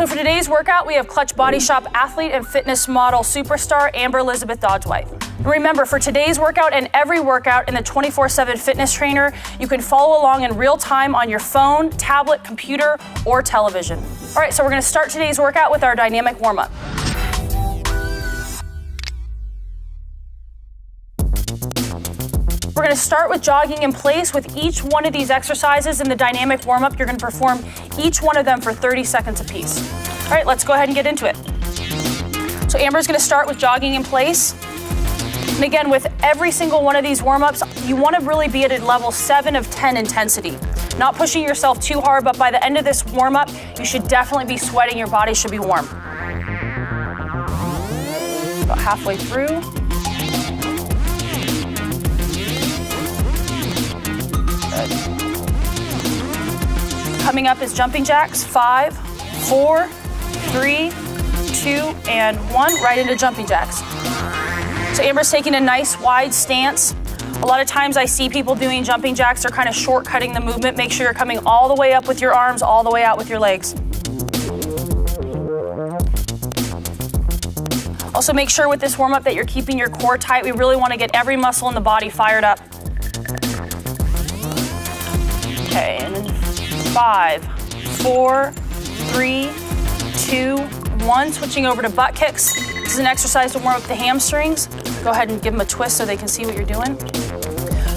So for today's workout, we have Clutch Body Shop athlete and fitness model superstar Amber Elizabeth Dodge-White. And remember, for today's workout and every workout in the 24/7 Fitness Trainer, you can follow along in real time on your phone, tablet, computer, or television. All right, so we're gonna start today's workout with our dynamic warm-up. We're gonna start with jogging in place. With each one of these exercises in the dynamic warm-up, you're gonna perform each one of them for 30 seconds apiece. All right, let's go ahead and get into it. So Amber's gonna start with jogging in place. And again, with every single one of these warm-ups, you wanna really be at a level 7 of 10 intensity. Not pushing yourself too hard, but by the end of this warm-up, you should definitely be sweating, your body should be warm. About halfway through. Coming up is jumping jacks. 5, 4, 3, 2, and 1. Right into jumping jacks. So Amber's taking a nice wide stance. A lot of times I see people doing jumping jacks. They're kind of shortcutting the movement. Make sure you're coming all the way up with your arms, all the way out with your legs. Also make sure with this warm-up that you're keeping your core tight. We really want to get every muscle in the body fired up. Okay, and then 5, 4, 3, 2, 1. Switching over to butt kicks. This is an exercise to warm up the hamstrings. Go ahead and give them a twist so they can see what you're doing.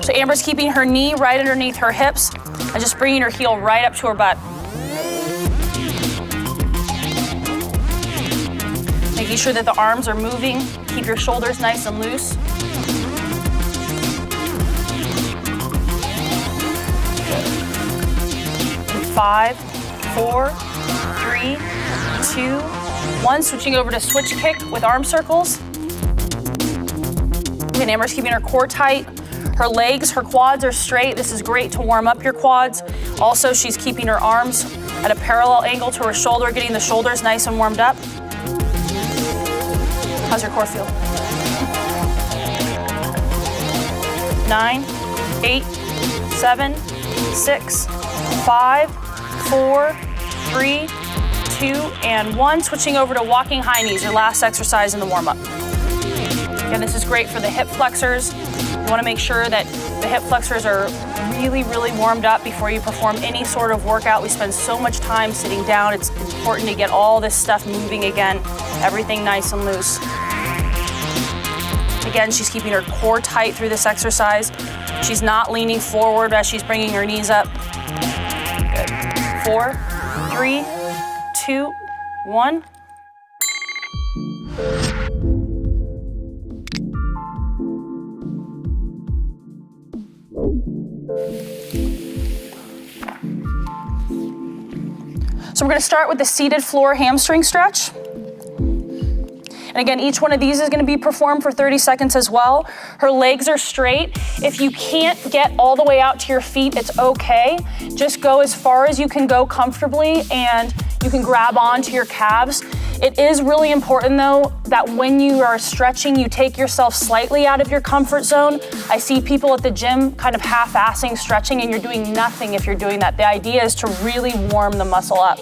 So Amber's keeping her knee right underneath her hips and just bringing her heel right up to her butt. Making sure that the arms are moving. Keep your shoulders nice and loose. 5, 4, 3, 2, 1. Switching over to switch kick with arm circles. And Amber's keeping her core tight. Her legs, her quads are straight. This is great to warm up your quads. Also, she's keeping her arms at a parallel angle to her shoulder, getting the shoulders nice and warmed up. How's your core feel? 9, 8, 7, 6, 5, 4, 3, 2, and 1. Switching over to walking high knees, your last exercise in the warm-up. Again, this is great for the hip flexors. You want to make sure that the hip flexors are really, really warmed up before you perform any sort of workout. We spend so much time sitting down. It's important to get all this stuff moving again, everything nice and loose. Again, she's keeping her core tight through this exercise. She's not leaning forward as she's bringing her knees up. Good. 4, 3, 2, 1. So we're going to start with the seated floor hamstring stretch. And again, each one of these is going to be performed for 30 seconds as well. Her legs are straight. If you can't get all the way out to your feet, it's okay. Just go as far as you can go comfortably, and you can grab onto your calves. It is really important though that when you are stretching, you take yourself slightly out of your comfort zone. I see people at the gym kind of half-assing stretching, and you're doing nothing if you're doing that. The idea is to really warm the muscle up.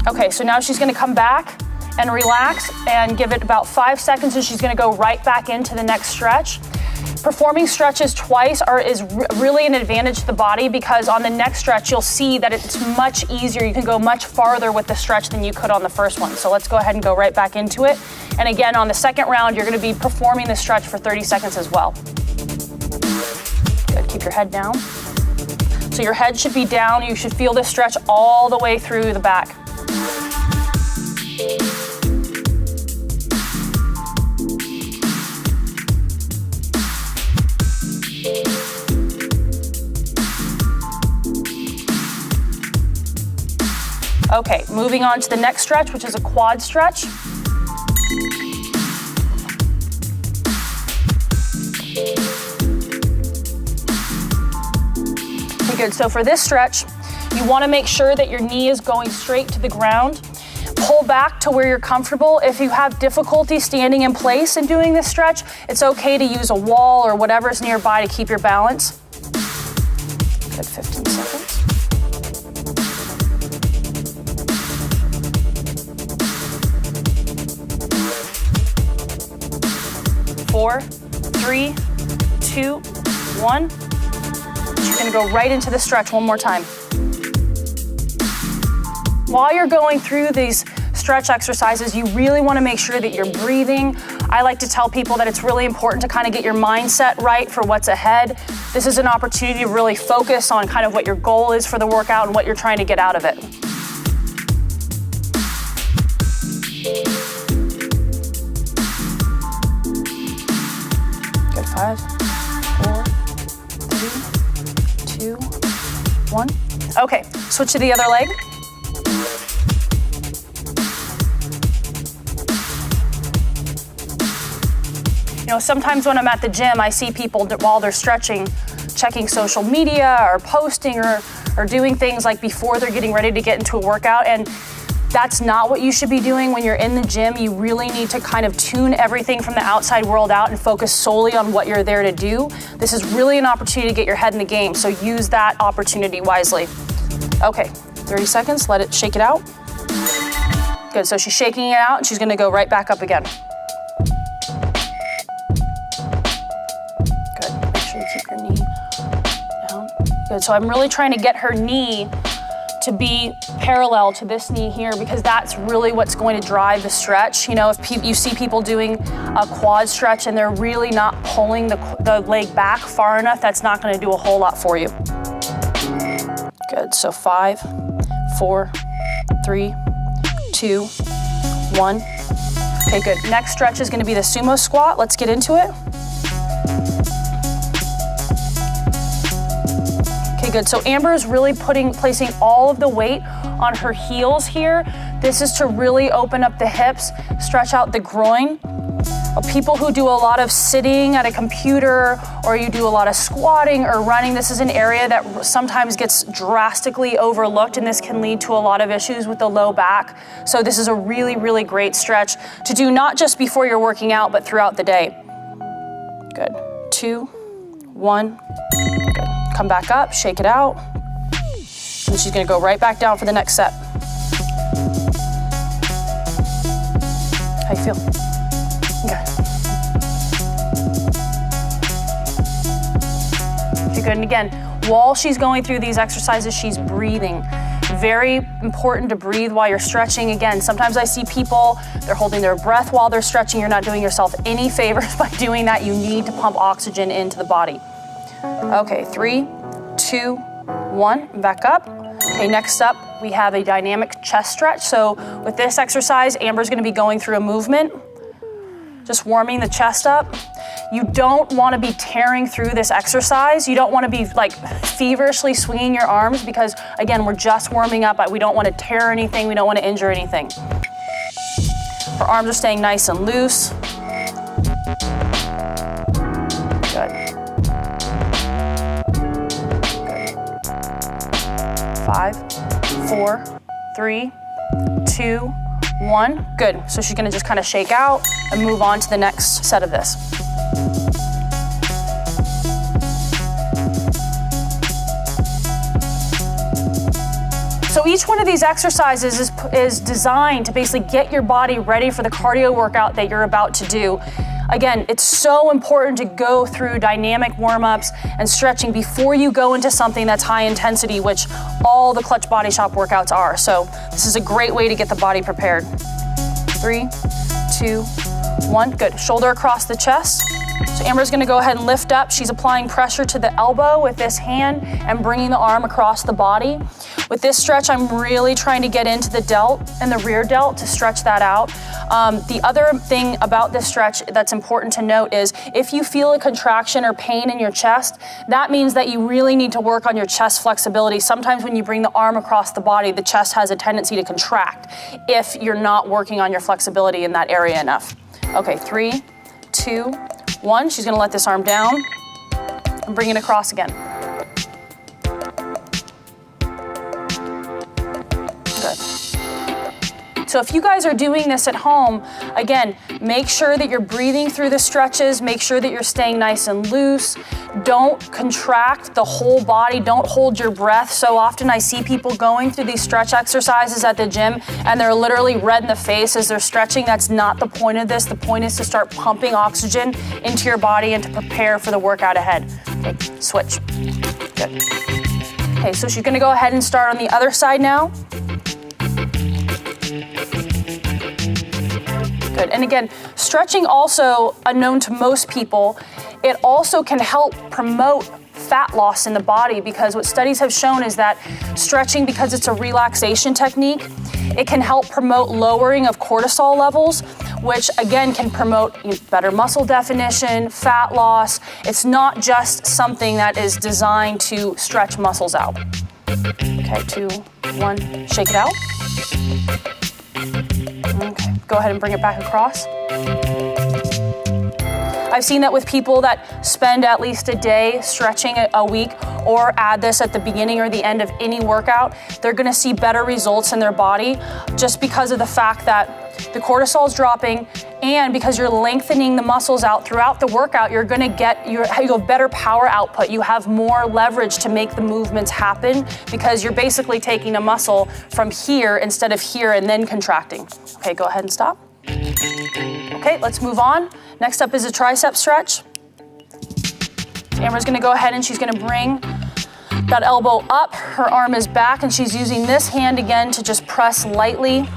Okay, so now she's gonna come back and relax and give it about 5 seconds, and she's gonna go right back into the next stretch. Performing stretches twice is really an advantage to the body, because on the next stretch, you'll see that it's much easier. You can go much farther with the stretch than you could on the first one. So let's go ahead and go right back into it. And again, on the second round, you're gonna be performing the stretch for 30 seconds as well. Good, keep your head down. So your head should be down. You should feel this stretch all the way through the back. Okay, moving on to the next stretch, which is a quad stretch. Okay, good. So for this stretch, you want to make sure that your knee is going straight to the ground. Pull back to where you're comfortable. If you have difficulty standing in place and doing this stretch, it's okay to use a wall or whatever's nearby to keep your balance. Good, 15 seconds. 4, 3, 2, 1. She's gonna go right into the stretch one more time. While you're going through these stretch exercises, you really wanna make sure that you're breathing. I like to tell people that it's really important to kind of get your mindset right for what's ahead. This is an opportunity to really focus on kind of what your goal is for the workout and what you're trying to get out of it. Good, 5, 4, 3, 2, 1. Okay, switch to the other leg. You know, sometimes when I'm at the gym, I see people while they're stretching, checking social media or posting or doing things like before they're getting ready to get into a workout. And that's not what you should be doing when you're in the gym. You really need to kind of tune everything from the outside world out and focus solely on what you're there to do. This is really an opportunity to get your head in the game, so use that opportunity wisely. Okay, 30 seconds, let it shake it out. Good, so she's shaking it out and she's gonna go right back up again. Keep your knee down. Good, so I'm really trying to get her knee to be parallel to this knee here because that's really what's going to drive the stretch. You know, if you see people doing a quad stretch and they're really not pulling the leg back far enough, that's not gonna do a whole lot for you. Good, so 5, 4, 3, 2, 1. Okay, good. Next stretch is gonna be the sumo squat. Let's get into it. Okay, good. So Amber is really placing all of the weight on her heels here. This is to really open up the hips, stretch out the groin. People who do a lot of sitting at a computer or you do a lot of squatting or running, this is an area that sometimes gets drastically overlooked, and this can lead to a lot of issues with the low back. So this is a really, really great stretch to do not just before you're working out, but throughout the day. Good. 2, 1. Good. Come back up, shake it out. And she's gonna go right back down for the next set. How you feel? Okay. Okay, good. And again, while she's going through these exercises, she's breathing. Very important to breathe while you're stretching. Again, sometimes I see people, they're holding their breath while they're stretching. You're not doing yourself any favors by doing that. You need to pump oxygen into the body. Okay, 3, 2, 1, back up. Okay, next up, we have a dynamic chest stretch. So with this exercise, Amber's gonna be going through a movement, just warming the chest up. You don't wanna be tearing through this exercise. You don't wanna be like feverishly swinging your arms because again, we're just warming up. We don't wanna tear anything. We don't wanna injure anything. Her arms are staying nice and loose. Good. 5, 4, 3, 2, 1. Good. So she's gonna just kind of shake out and move on to the next set of this. So each one of these exercises is designed to basically get your body ready for the cardio workout that you're about to do. Again, it's so important to go through dynamic warm-ups and stretching before you go into something that's high intensity, which all the Clutch Body Shop workouts are. So this is a great way to get the body prepared. 3, 2, 1, good. Shoulder across the chest. So Amber's gonna go ahead and lift up. She's applying pressure to the elbow with this hand and bringing the arm across the body. With this stretch, I'm really trying to get into the delt and the rear delt to stretch that out. The other thing about this stretch that's important to note is if you feel a contraction or pain in your chest, that means that you really need to work on your chest flexibility. Sometimes when you bring the arm across the body, the chest has a tendency to contract if you're not working on your flexibility in that area enough. Okay, 3, 2, 1. She's gonna let this arm down and bring it across again. Good. So if you guys are doing this at home, again, make sure that you're breathing through the stretches, make sure that you're staying nice and loose. Don't contract the whole body, don't hold your breath. So often I see people going through these stretch exercises at the gym and they're literally red in the face as they're stretching. That's not the point of this. The point is to start pumping oxygen into your body and to prepare for the workout ahead. Okay, switch. Good. Okay, so she's gonna go ahead and start on the other side now. Good, and again, stretching also, unknown to most people, it also can help promote fat loss in the body, because what studies have shown is that stretching, because it's a relaxation technique, it can help promote lowering of cortisol levels, which again can promote better muscle definition, fat loss. It's not just something that is designed to stretch muscles out. Okay, 2, 1, shake it out. Okay, go ahead and bring it back across. I've seen that with people that spend at least a day stretching a week, or add this at the beginning or the end of any workout, they're gonna see better results in their body just because of the fact that the cortisol is dropping, and because you're lengthening the muscles out throughout the workout, you're gonna get you have better power output. You have more leverage to make the movements happen because you're basically taking a muscle from here instead of here and then contracting. Okay, go ahead and stop. Okay, let's move on. Next up is a tricep stretch. Amber's gonna go ahead and she's gonna bring that elbow up, her arm is back, and she's using this hand again to just press lightly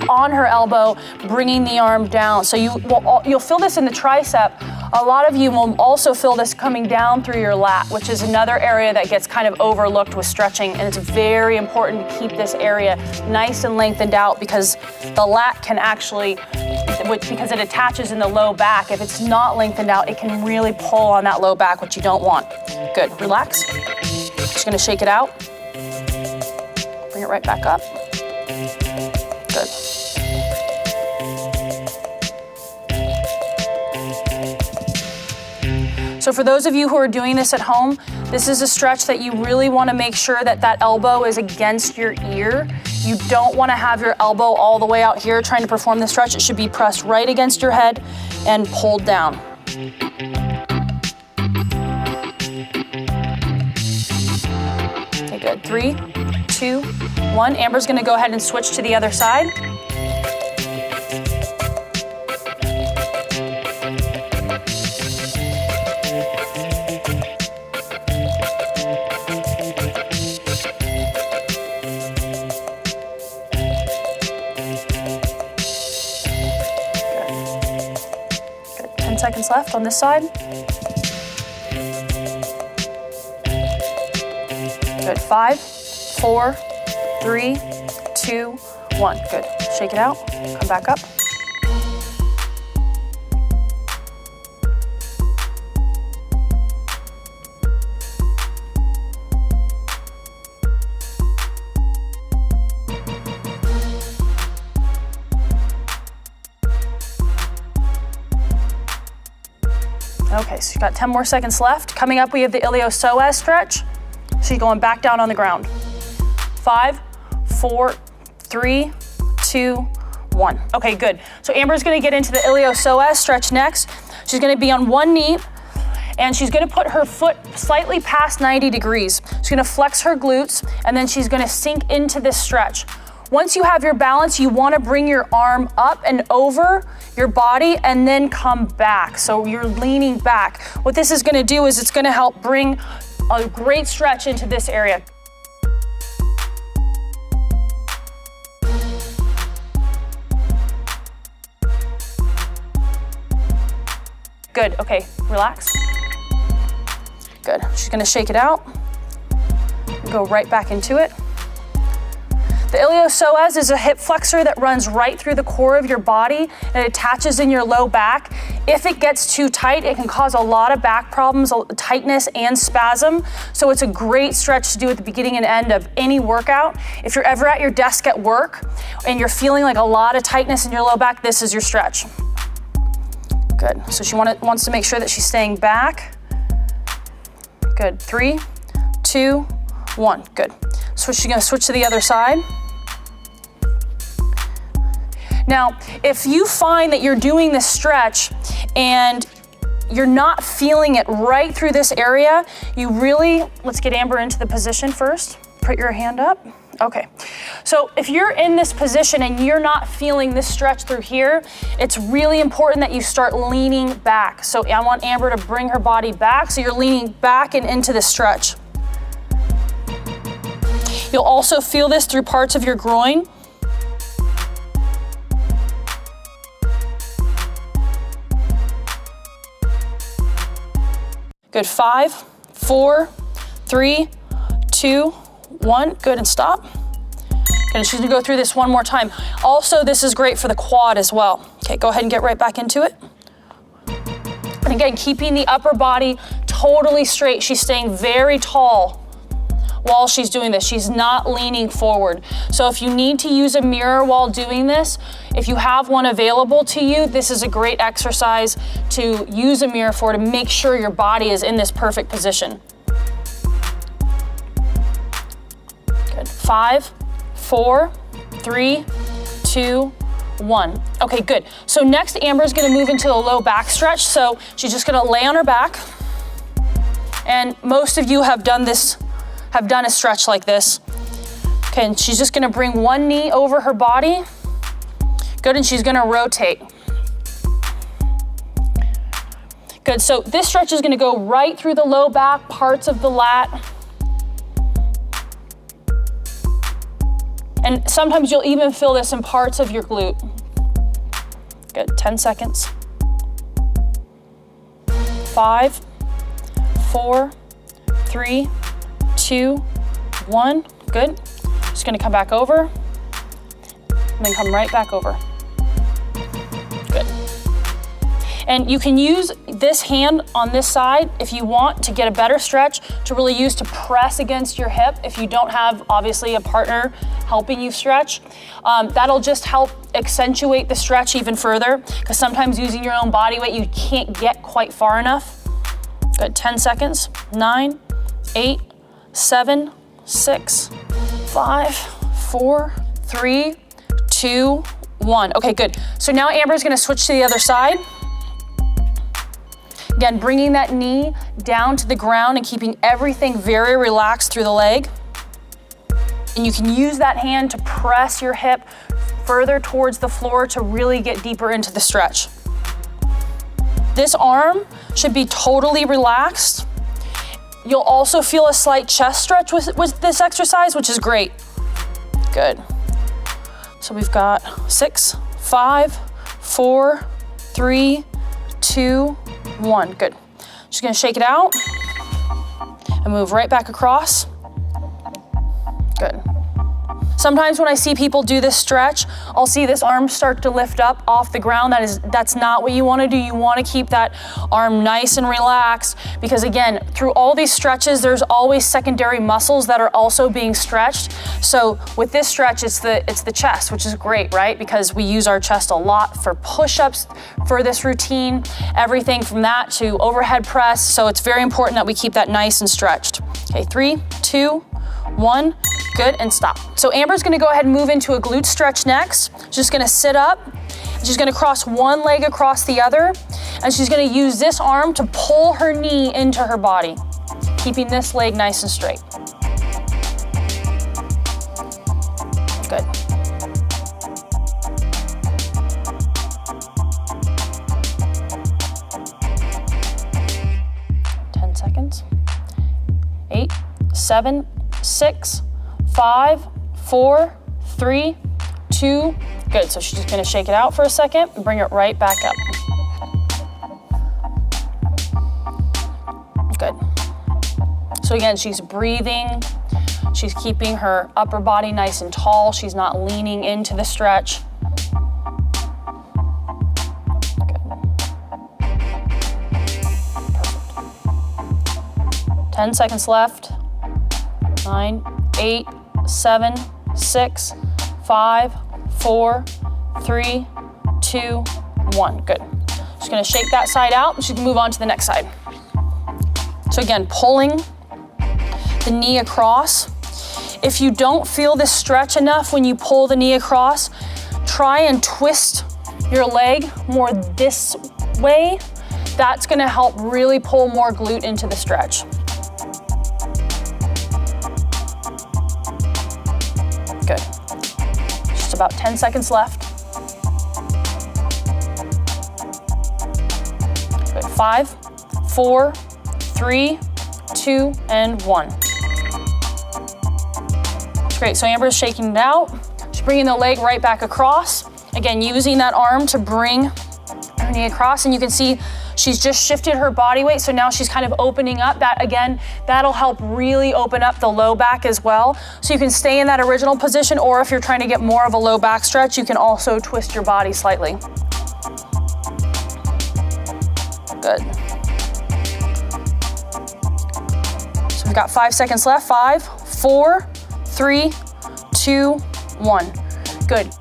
on her elbow, bringing the arm down. So you'll feel this in the tricep. A lot of you will also feel this coming down through your lat, which is another area that gets kind of overlooked with stretching, and it's very important to keep this area nice and lengthened out, because the lat can actually, because it attaches in the low back, if it's not lengthened out, it can really pull on that low back, which you don't want. Good, relax. Just gonna shake it out. Bring it right back up. Good. So for those of you who are doing this at home, this is a stretch that you really want to make sure that that elbow is against your ear. You don't want to have your elbow all the way out here trying to perform the stretch. It should be pressed right against your head and pulled down. Okay, good. 3, 2, 1. Amber's going to go ahead and switch to the other side. Good. 10 seconds left on this side. Good. 5, 4, 3, 2, 1. Good. Shake it out. Come back up. Okay, so you've got 10 more seconds left. Coming up, we have the iliopsoas stretch. So you're going back down on the ground. 5, 4, 3, 2, 1. Okay, good. So Amber's gonna get into the iliopsoas stretch next. She's gonna be on one knee, and she's gonna put her foot slightly past 90 degrees. She's gonna flex her glutes, and then she's gonna sink into this stretch. Once you have your balance, you wanna bring your arm up and over your body and then come back. So you're leaning back. What this is gonna do is it's gonna help bring a great stretch into this area. Good, okay, relax. Good, she's gonna shake it out. Go right back into it. The iliopsoas is a hip flexor that runs right through the core of your body and it attaches in your low back. If it gets too tight, it can cause a lot of back problems, tightness and spasm. So it's a great stretch to do at the beginning and end of any workout. If you're ever at your desk at work and you're feeling like a lot of tightness in your low back, this is your stretch. Good, so she wants to make sure that she's staying back. Good, 3, 2, 1, good. So she's gonna switch to the other side. Now, if you find that you're doing this stretch and you're not feeling it right through this area, let's get Amber into the position first. Put your hand up. Okay, so if you're in this position and you're not feeling this stretch through here, it's really important that you start leaning back. So I want Amber to bring her body back, so you're leaning back and into the stretch. You'll also feel this through parts of your groin. Good, 5, 4, 3, 2, 1, good, and stop. Good, and she's gonna go through this one more time. Also, this is great for the quad as well. Okay, go ahead and get right back into it. And again, keeping the upper body totally straight. She's staying very tall while she's doing this. She's not leaning forward. So if you need to use a mirror while doing this, if you have one available to you, this is a great exercise to use a mirror for, to make sure your body is in this perfect position. Good, 5, 4, 3, 2, 1. Okay, good. So next, Amber's gonna move into a low back stretch. So she's just gonna lay on her back. And most of you have done a stretch like this. Okay, and she's just gonna bring one knee over her body. Good, and she's gonna rotate. Good, so this stretch is gonna go right through the low back, parts of the lat. And sometimes you'll even feel this in parts of your glute. Good, 10 seconds. 5, 4, 3, 2, 1, good. Just gonna come back over, and then come right back over. Good. And you can use this hand on this side if you want to get a better stretch, to really use to press against your hip if you don't have, obviously, a partner helping you stretch. That'll just help accentuate the stretch even further, because sometimes using your own body weight, you can't get quite far enough. Good, 10 seconds, 9, 8, 7, 6, 5, 4, 3, 2, 1. Okay, good. So now Amber's gonna switch to the other side. Again, bringing that knee down to the ground and keeping everything very relaxed through the leg. And you can use that hand to press your hip further towards the floor to really get deeper into the stretch. This arm should be totally relaxed. You'll also feel a slight chest stretch with this exercise, which is great. Good. So we've got 6, 5, 4, 3, 2, 1. Good. Just gonna shake it out and move right back across. Good. Sometimes when I see people do this stretch, I'll see this arm start to lift up off the ground. That's not what you wanna do. You wanna keep that arm nice and relaxed, because again, through all these stretches, there's always secondary muscles that are also being stretched. So with this stretch, it's the chest, which is great, right? Because we use our chest a lot for push-ups for this routine, everything from that to overhead press. So it's very important that we keep that nice and stretched. Okay, 3, 2, 1, good, and stop. So Amber's gonna go ahead and move into a glute stretch next. She's just gonna sit up. She's gonna cross one leg across the other, and she's gonna use this arm to pull her knee into her body, keeping this leg nice and straight. Good. Seconds. 8, 7, 6, 5, 4, 3, 2, good. So she's just gonna shake it out for a second and bring it right back up. Good. So again, she's breathing. She's keeping her upper body nice and tall. She's not leaning into the stretch. 10 seconds left. 9, 8, 7, 6, 5, 4, 3, 2, 1. Good. Just gonna shake that side out and she can move on to the next side. So again, pulling the knee across. If you don't feel this stretch enough when you pull the knee across, try and twist your leg more this way. That's gonna help really pull more glute into the stretch. Good. Just about 10 seconds left. Good. 5, 4, 3, 2, and 1. Great, so Amber's shaking it out. She's bringing the leg right back across. Again, using that arm to bring her knee across, and you can see she's just shifted her body weight, so now she's kind of opening up. That, again, that'll help really open up the low back as well. So you can stay in that original position, or if you're trying to get more of a low back stretch, you can also twist your body slightly. Good. So we've got 5 seconds left. 5, 4, 3, 2, 1. Good.